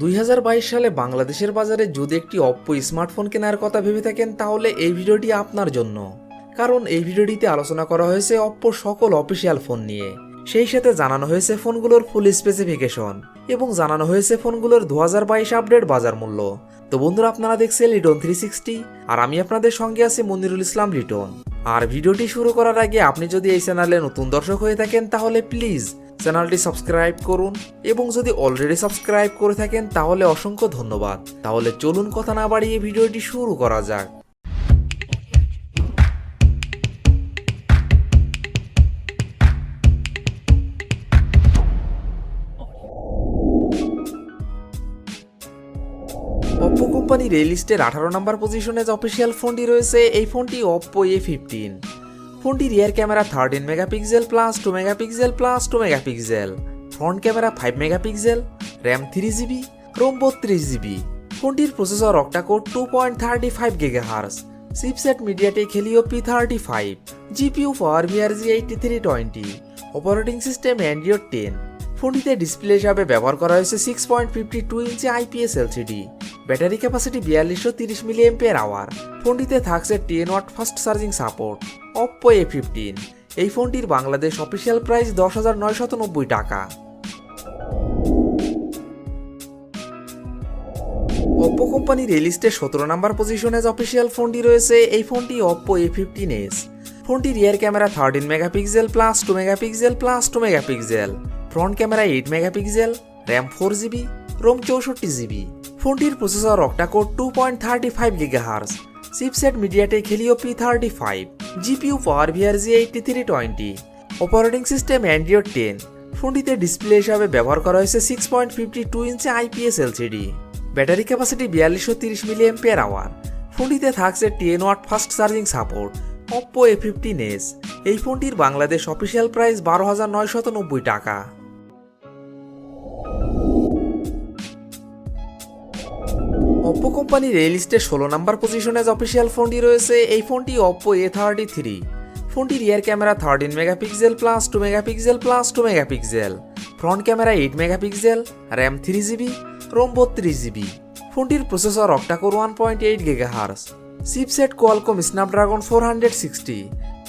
2022 সালে বাংলাদেশের বাজারে যদি একটি অপ্পো স্মার্টফোন কেনার কথা ভেবে থাকেন তাহলে এই ভিডিওটি আপনার জন্য। কারণ এই ভিডিওটিতে আলোচনা করা হয়েছে অপ্পোর সকল অফিসিয়াল ফোন নিয়ে, সেই সাথে জানানো হয়েছে ফোনগুলোর ফুল স্পেসিফিকেশন এবং জানানো হয়েছে ফোনগুলোর 2022 আপডেট বাজার মূল্য। তো বন্ধুরা, আপনারা দেখছেন লিটন 360 আর আমি আপনাদের সঙ্গে আছি মনিরুল ইসলাম লিটন। আর ভিডিওটি শুরু করার আগে আপনি যদি এই চ্যানেলে নতুন দর্শক হয়ে থাকেন তাহলে প্লিজ চ্যানেলটি সাবস্ক্রাইব করুন এবং যদি অলরেডি সাবস্ক্রাইব করে থাকেন তাহলে অসংখ্য ধন্যবাদ। তাহলে চলুন কথা না বাড়িয়ে ভিডিওটি শুরু করা যাক। অপ্পো কোম্পানির এই লিস্টের 18 নম্বর পজিশনে যে অফিসিয়াল ফোনটি রয়েছে এই ফোনটি অপ্পো A15। ফোনটি rear camera 13 megapixel plus 2 megapixel plus 2 megapixel, front camera 5 megapixel, RAM 3GB, ROM 32GB। ফোনটির processor octa core 2.35 GHz, chipset MediaTek Helio P35, GPU power VRG 8320, operating system Android 10। ফোনটিতে ডিসপ্লে হিসাবে ব্যবহার করা হয়েছে 6.52 inch IPS LCD, battery capacity 4230 mAh। ফোনটিতে থাকছে 10 watt fast charging support. Oppo A15 এই ফোনটির বাংলাদেশ অফিসিয়াল প্রাইস 10,990 টাকা। অপ্পো কোম্পানির এই লিস্টে 17 নম্বর পজিশনে যে অফিসিয়াল ফোনটি রয়েছে এই ফোনটি অপ্পো A15s। ফোনটি rear camera 13 megapixel plus 2 megapixel plus 2 megapixel, front camera 8 megapixel, RAM 4GB, ROM 64GB। ফোনটির processor octa core 2.35 GHz, chipset MediaTek Helio P35, GPU power VRG 8320, operating system Android 10। ফোনটিতে ডিসপ্লে হিসাবে ব্যবহার করা হয়েছে 6.52 inch IPS LCD, battery capacity 4230 mAh। ফোনটিতে থাকছে 10 watt fast charging support. Oppo A15s এই ফোনটির বাংলাদেশ অফিসিয়াল প্রাইস 12,990 টাকা। অপ্পো কোম্পানির এই লিস্টে 16 নম্বর পজিশনে যে অফিসিয়াল ফোনটি রয়েছে এই ফোনটি অপ্পো A33। ফোনটি rear camera 13 megapixel plus 2 megapixel plus 2 megapixel, front camera 8 megapixel, RAM 3GB, ROM 32GB। ফোনটির processor octa core 1.8 GHz, chipset Qualcomm Snapdragon 460,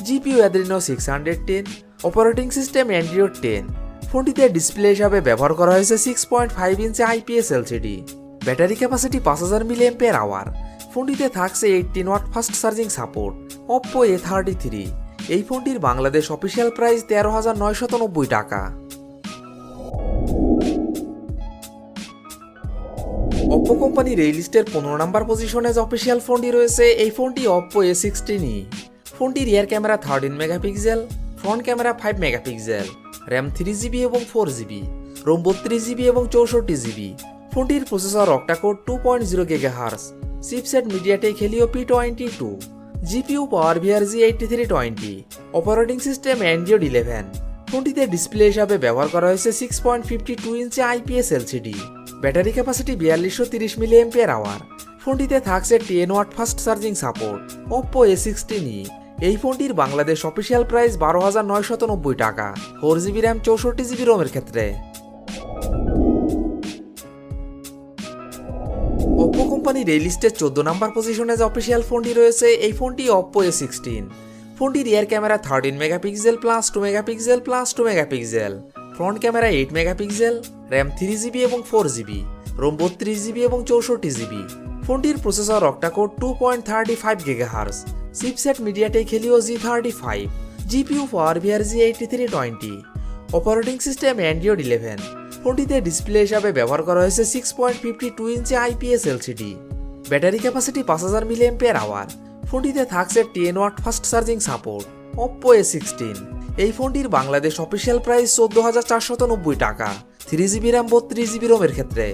GPU Adreno 610, operating system Android 10। ফোনটিতে ডিসপ্লে হিসাবে ব্যবহার করা হয়েছে 6.5 inch IPS LCD, battery capacity 5000 mAh। ফোনটিতে থাকছে 18 watt fast charging support. Oppo A33 এই ফোনটির বাংলাদেশ অফিসিয়াল প্রাইস 13,990 টাকা। অপ্পো কোম্পানির এই লিস্টের 15 নম্বর পজিশনে যে অফিসিয়াল ফোনটি রয়েছে এই ফোনটি অপ্পো A16e। ফোনটি rear camera 13 megapixel, front camera 5 megapixel, RAM 3GB এবং 4GB, রোম 32GB এবং 64GB। ফোনটির processor octa core 2.0 GHz, chipset MediaTek Helio P22, GPU power VRG 8320, operating system Android 11। ফোনটিতে ডিসপ্লে হিসাবে ব্যবহার করা হয়েছে 6.52 inch IPS LCD, battery capacity 4230 mAh। ফোনটিতে থাকছে 10 watt fast charging support. Oppo A16e এই ফোনটির বাংলাদেশ অফিসিয়াল প্রাইস 12,990 টাকা 4GB র্যাম 64GB রোমের ক্ষেত্রে। অপ্পো কোম্পানির এই লিস্টের 14 নম্বর পজিশনে যে অফিসিয়াল ফোনটি রয়েছে এই ফোনটি অপ্পো A16। ফোনটি rear camera 13 megapixel plus 2 megapixel plus 2 megapixel, front camera 8 megapixel, RAM 3GB এবং 4GB, রোম 32GB এবং 64GB। ফোনটির processor octa core 2.35 GHz, chipset MediaTek Helio G35, GPU power VRG 8320, operating system Android 11। ফোনটিতে display হিসাবে ব্যবহার করা হয়েছে 6.52 inch IPS LCD, battery capacity 5000 mAh। ফোনটিতে থাকছে 10 watt fast charging support. Oppo A16 এই ফোনটির বাংলাদেশ অফিসিয়াল প্রাইস 14,490 টাকা 3GB র্যাম 32GB রোমের ক্ষেত্রে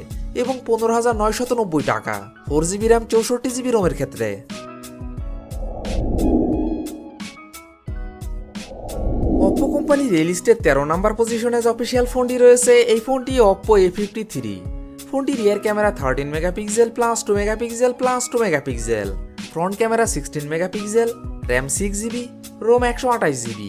এবং 15,990 টাকা 4GB র্যাম 64GB রোমের ক্ষেত্রে। অপ্পো কোম্পানির এই লিস্টের 13 নম্বর পজিশনে যে অফিসিয়াল ফোনটি রয়েছে এই ফোনটি অপ্পো A53। ফোনটি rear camera 13 megapixel plus 2 megapixel plus 2 megapixel, front camera 16 megapixel, RAM 6GB, ROM 128GB।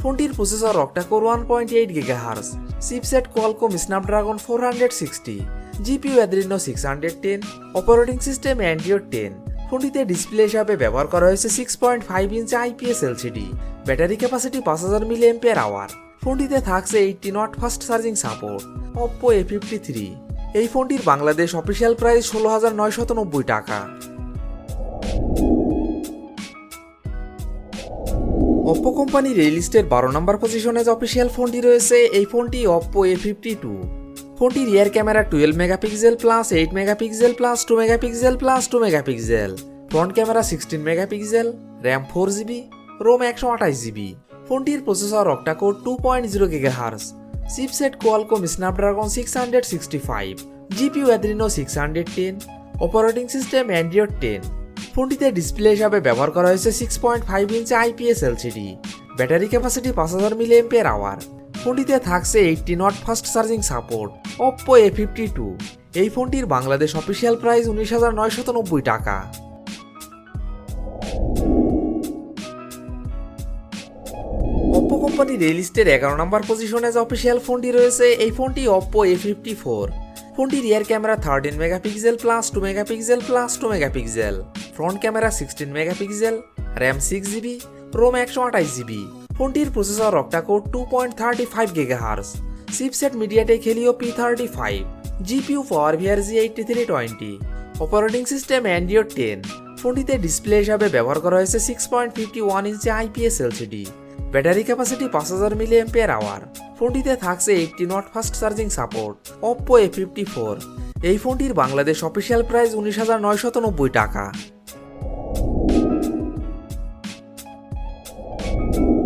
ফোনটির processor octa core 1.8 GHz, chipset Qualcomm Snapdragon 460, GPU Adreno 610, operating system Android 10। ফোনটিতে ডিসপ্লে হিসাবে ব্যবহার করা হয়েছে 6.5 inch IPS LCD, battery capacity 5000 mAh। ফোনটিতে থাকছে 80 watt fast charging support. Oppo A53, এই ফোনটির বাংলাদেশ অফিসিয়াল প্রাইস 16,990 টাকা। Oppo কোম্পানির এই লিস্টের 12 নম্বর পজিশনে যে অফিসিয়াল ফোনটি রয়েছে এই ফোনটি Oppo A52। ফোনটি rear camera 12 megapixel plus 8 megapixel plus 2 megapixel plus 2 megapixel, front camera 16 megapixel, RAM 4GB, ROM 128GB। ফোনটির processor octa core 2.0 GHz, chipset Qualcomm Snapdragon 665, GPU Adreno 610, operating system Android 10। ফোনটিতে ডিসপ্লে হিসাবে ব্যবহার করা হয়েছে 6.5 inch IPS LCD, battery capacity 5000 mAh। ফোনটিতে থাকছে 80 watt fast charging support. Oppo A52, এই ফোনটির বাংলাদেশ অফিসিয়াল প্রাইস 19,990 টাকা। Oppo কোম্পানির এই লিস্টের 11 নম্বর পজিশনে যে অফিসিয়াল ফোনটি রয়েছে এই ফোনটি Oppo A54। ফোনটি rear camera 13 megapixel plus 2 megapixel plus 2 megapixel, front camera 16 megapixel, RAM 6GB, ROM 128GB। ফোনটির processor octa core 2.35 GHz, chipset MediaTek Helio P35, GPU PowerVR G8320, operating system Android 10। ফোনটিতে ডিসপ্লে হিসাবে ব্যবহার করা হয়েছে 6.51 inch IPS LCD, battery capacity 5000 mAh। ফোনটিতে থাকছে 80 watt fast charging support. Oppo A54, এই ফোনটির বাংলাদেশ অফিসিয়াল প্রাইস 19,990 টাকা।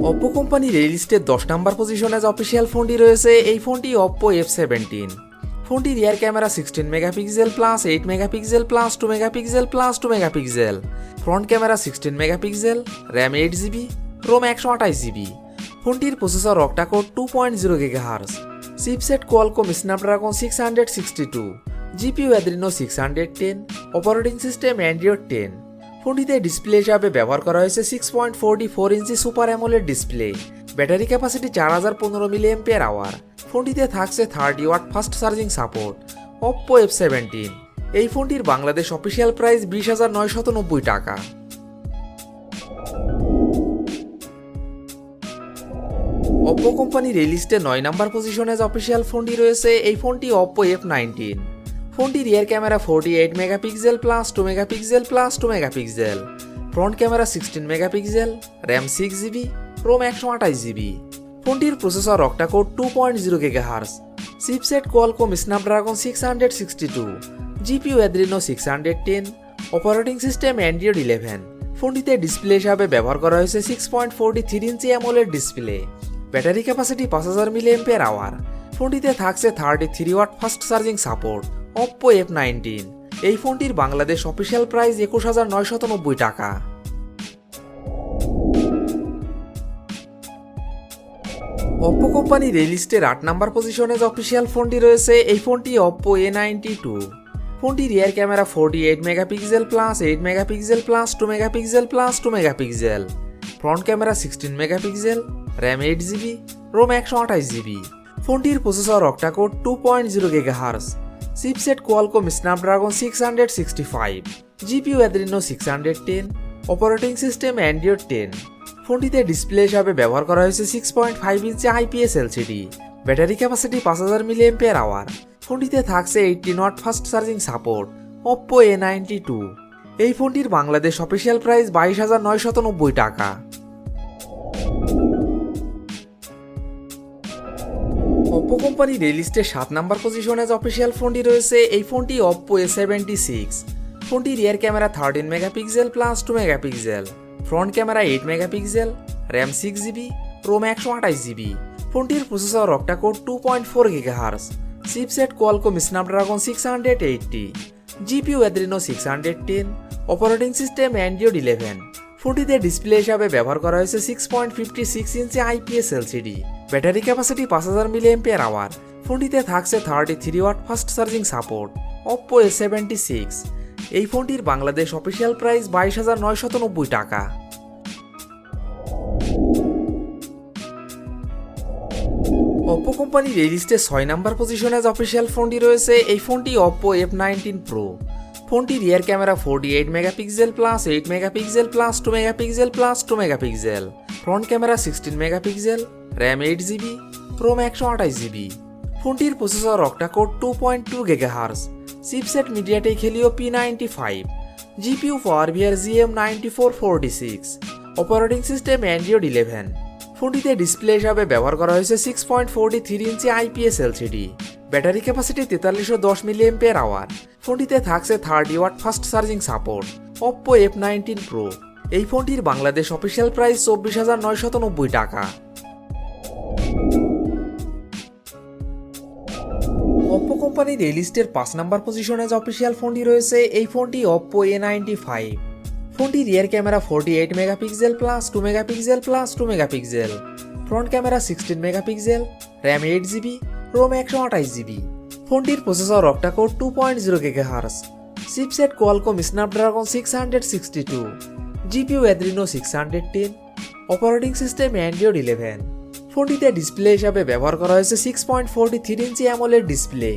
Oppo কোম্পানির এই লিস্টের 10 নম্বর পজিশনে যে অফিসিয়াল ফোনটি রয়েছে এই ফোনটি Oppo F17। ফোনটি rear camera 16 megapixel plus 8 megapixel plus 2 megapixel plus 2 megapixel, front camera 16 megapixel, RAM 8GB, ROM 128GB। ফোনটির processor octa core 2.0 GHz, chipset Qualcomm Snapdragon 662, GPU Adreno 610, operating system Android 10। ফোনটিতে ডিসপ্লে হিসাবে ব্যবহার করা হয়েছে 6.44 inch super AMOLED display, battery capacity 4015 mAh। ফোনটিতে থাকছে 30 watt fast charging support. Oppo F17, এই ফোনটির বাংলাদেশ অফিসিয়াল প্রাইস 20,990 টাকা। Oppo কোম্পানির এই লিস্টে 9 নম্বর পজিশনে যে অফিসিয়াল ফোনটি রয়েছে এই ফোনটি Oppo F19। ফোনটি rear camera 48 megapixel plus 2 megapixel plus 2 megapixel, front camera 16 megapixel, RAM 6GB, ROM 128GB। ফোনটির processor octa core 2.0 GHz, chipset Qualcomm Snapdragon 662, GPU Adreno 610, operating system Android 11। ফোনটিতে ডিসপ্লে হিসাবে ব্যবহার করা হয়েছে 6.43 inch AMOLED display, battery capacity 5000 mAh। ফোনটিতে থাকছে 33 watt fast charging support. Oppo F19, এই ফোনটির বাংলাদেশ অফিসিয়াল প্রাইস 21,990 টাকা। Oppo কোম্পানির এই লিস্টের 8 নম্বর পজিশনে যে অফিসিয়াল ফোনটি রয়েছে এই ফোনটি Oppo A92। ফোনটি rear camera 48 megapixel plus 8 megapixel plus 2 megapixel plus 2 megapixel, front camera 16 megapixel, RAM 8GB, ROM 128GB। ফোনটির processor octa core 2.0 GHz, chipset Qualcomm Snapdragon 665, GPU Adreno 610, operating system Android 10। ফোনটিতে ডিসপ্লে হিসাবে ব্যবহার করা হয়েছে 6.5 inch IPS LCD, battery capacity 5000 mAh। ফোনটিতে থাকছে 80 watt fast charging support. Oppo A92, এই ফোনটির বাংলাদেশ অফিসিয়াল প্রাইস 22,990 টাকা। Oppo কোম্পানির এই লিস্টে 7 নম্বর পজিশনে যে অফিসিয়াল ফোনটি রয়েছে এই ফোনটি Oppo A76। ফোনটি rear camera 13 megapixel plus 2 megapixel, front camera 8 megapixel, RAM 6GB, ROM 128GB। ফোনটির processor octa core 2.4 GHz, chipset Qualcomm Snapdragon 680, GPU Adreno 610, operating system Android 11। ফোনটিতে ডিসপ্লে হিসাবে ব্যবহার করা হয়েছে 6.56 inch IPS LCD, battery capacity 5000 mAh। ফোনটিতে থাকছে 33 watt fast charging support. Oppo A76, এই ফোনটির বাংলাদেশ অফিসিয়াল প্রাইস 22,990 টাকা। Oppo কোম্পানির এই লিস্টে 6 নাম্বার পজিশনে যে অফিসিয়াল ফোনটি রয়েছে এই ফোনটি Oppo F19 Pro। ফোনটি rear camera 48 megapixel plus 8 megapixel plus 2 megapixel plus 2 megapixel, front camera 16 megapixel, RAM 8GB, ROM 128GB। ফোনটির processor octa core 2.2 GHz, chipset MediaTek Helio P95, GPU PowerVR GM9446, operating system Android 11। ফোনটিতে display হিসাবে ব্যবহার করা হয়েছে 6.43 inch IPS LCD, battery capacity 4310 mAh। ফোনটিতে থাকছে 30 watt fast charging support. Oppo F19 Pro এই ফোনটির বাংলাদেশ অফিসিয়াল প্রাইস 24,990 টাকা। Oppo কোম্পানির এই লিস্টের 5 নাম্বার পজিশনে যে অফিসিয়াল ফোনটি রয়েছে এই ফোনটি Oppo A95। ফোনটি rear camera 48 megapixel plus 2 megapixel plus 2 megapixel, front camera 16 megapixel, RAM 8GB, ROM 128GB। ফোনটির processor octa core 2.0 GHz, chipset Qualcomm Snapdragon 662, GPU Adreno 610, operating system Android 11। ফোনটিতে ডিসপ্লে হিসাবে ব্যবহার করা হয়েছে 6.43 inch AMOLED display,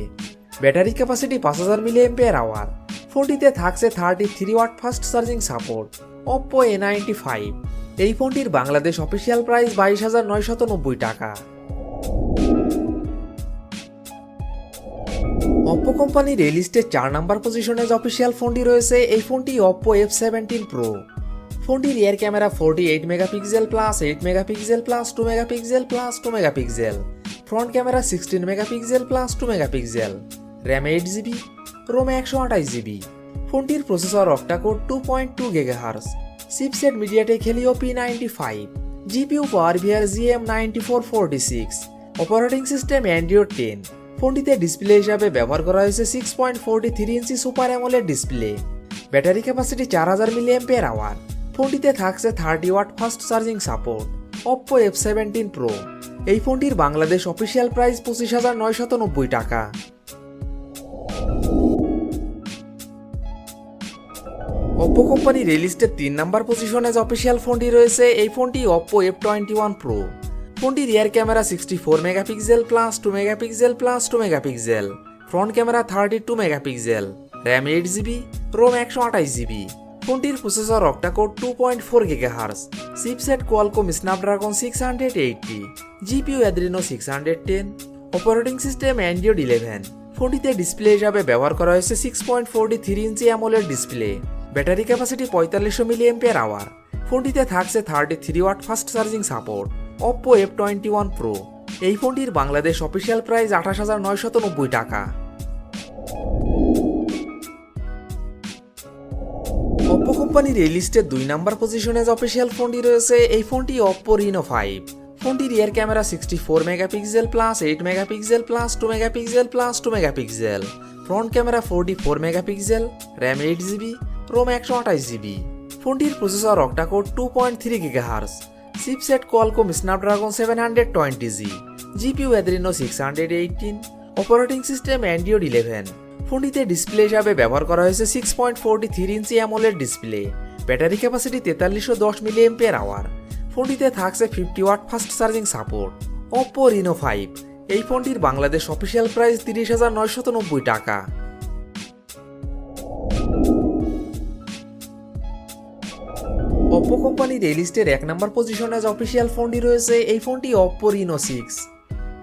battery capacity 5000 mAh। ফোনটিতে থাকছে 33 watt fast charging support. Oppo A95 এই ফোনটির বাংলাদেশ অফিসিয়াল প্রাইস 22,990 টাকা। Oppo কোম্পানির এই লিস্টের 4 নাম্বার পজিশনে যে অফিসিয়াল ফোনটি রয়েছে এই ফোনটি Oppo F17 Pro। ফোনটি rear camera 48 megapixel plus 8 megapixel plus 2 megapixel plus 2 megapixel, front camera 16 megapixel plus 2 megapixel, RAM 8GB, ROM 128GB। ফোনটির processor octa core 2.2 GHz, chipset MediaTek Helio P95, GPU PowerVR GM9446, operating system Android 10। ফোনটিতে display হিসাবে ব্যবহার করা হয়েছে 6.43 inch super AMOLED display, battery capacity 4000 mAh। ফোনটিতে থাকছে 30 watt fast charging support. Oppo F17 Pro এই ফোনটির বাংলাদেশ অফিসিয়াল প্রাইস 25,990 টাকা। Oppo কোম্পানির এই লিস্টের 3 নাম্বার পজিশনে যে অফিসিয়াল ফোনটি রয়েছে এই ফোনটি Oppo F21 Pro। ফোনটি rear camera 64 megapixel plus 2 megapixel plus 2 megapixel, front camera 32 megapixel, RAM 8GB, ROM 128GB। ফোনটির processor octa core 2.4 GHz, chipset Qualcomm Snapdragon 680, GPU Adreno 610, operating system Android 11। ফোনটিতে ডিসপ্লে হিসাবে ব্যবহার করা হয়েছে 6.43 inch AMOLED display, battery capacity 4500 mAh। ফোনটিতে থাকছে 33 watt fast charging support. Oppo F21 Pro এই ফোনটির বাংলাদেশ অফিসিয়াল প্রাইস 28,990 টাকা। Oppo কোম্পানির এই লিস্টের 2 নাম্বার পজিশনে যে অফিসিয়াল ফোনটি রয়েছে এই ফোনটি Oppo Reno5। ফোনটি rear camera 64 megapixel plus 8 megapixel plus 2 megapixel plus 2 megapixel, front camera 44 megapixel, RAM 8GB, ROM 128GB। ফোনটির processor octa core 2.3 GHz, chipset Qualcomm Snapdragon 720G, GPU Adreno 618, operating system Android 11। ফোনটিতে display হিসাবে ব্যবহার করা হয়েছে 6.43 inch AMOLED display, battery capacity 4310 mAh। ফোনটিতে থাকছে 50 watt fast charging support. Oppo Reno5 এই ফোনটির বাংলাদেশ অফিসিয়াল প্রাইস 30,990 টাকা। Oppo কোম্পানির এই লিস্টের 1 নাম্বার পজিশনে যে অফিসিয়াল ফোনটি রয়েছে এই ফোনটি Oppo Reno6।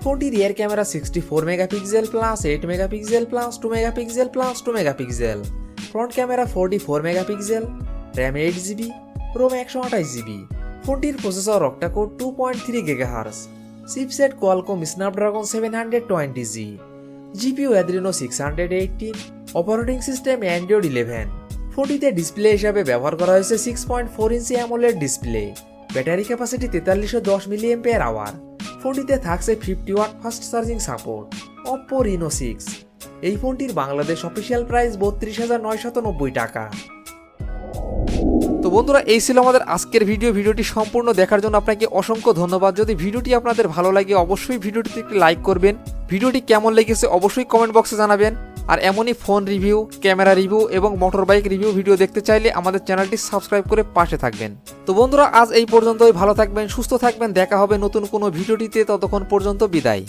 ফোনটি rear camera 64 megapixel plus 8 megapixel plus 2 megapixel plus 2 megapixel, front camera 44 megapixel, RAM 8GB, ROM 128GB। ফোনটির processor octa core 2.3 GHz, chipset Qualcomm Snapdragon 720G, GPU Adreno 618, operating system Android 11। ফোনটিতে display হিসাবে ব্যবহার করা হয়েছে 6.4 inch AMOLED display, battery capacity 4310 mAh। ফোনটিতে থাকছে 50 watt fast charging support. Oppo Reno6 এই ফোনটির বাংলাদেশ অফিসিয়াল প্রাইস 32,990 টাকা। তো বন্ধুরা এই ছিল আমাদের আজকের ভিডিওটি সম্পূর্ণ দেখার জন্য আপনাকে অসংখ্য ধন্যবাদ। যদি ভিডিওটি আপনাদের ভালো লাগে অবশ্যই ভিডিওটিতে একটি লাইক করবেন, ভিডিওটি কেমন লেগেছে অবশ্যই কমেন্ট বক্সে জানাবেন। আর এমনই ফোন রিভিউ, ক্যামেরা রিভিউ এবং মোটর বাইক রিভিউ ভিডিও দেখতে চাইলে আমাদের চ্যানেলটি সাবস্ক্রাইব করে পাশে থাকবেন। তো বন্ধুরা আজ এই পর্যন্তই, ভালো থাকবেন, সুস্থ থাকবেন, দেখা হবে নতুন কোনো ভিডিওটিতে, ততক্ষণ পর্যন্ত বিদায়।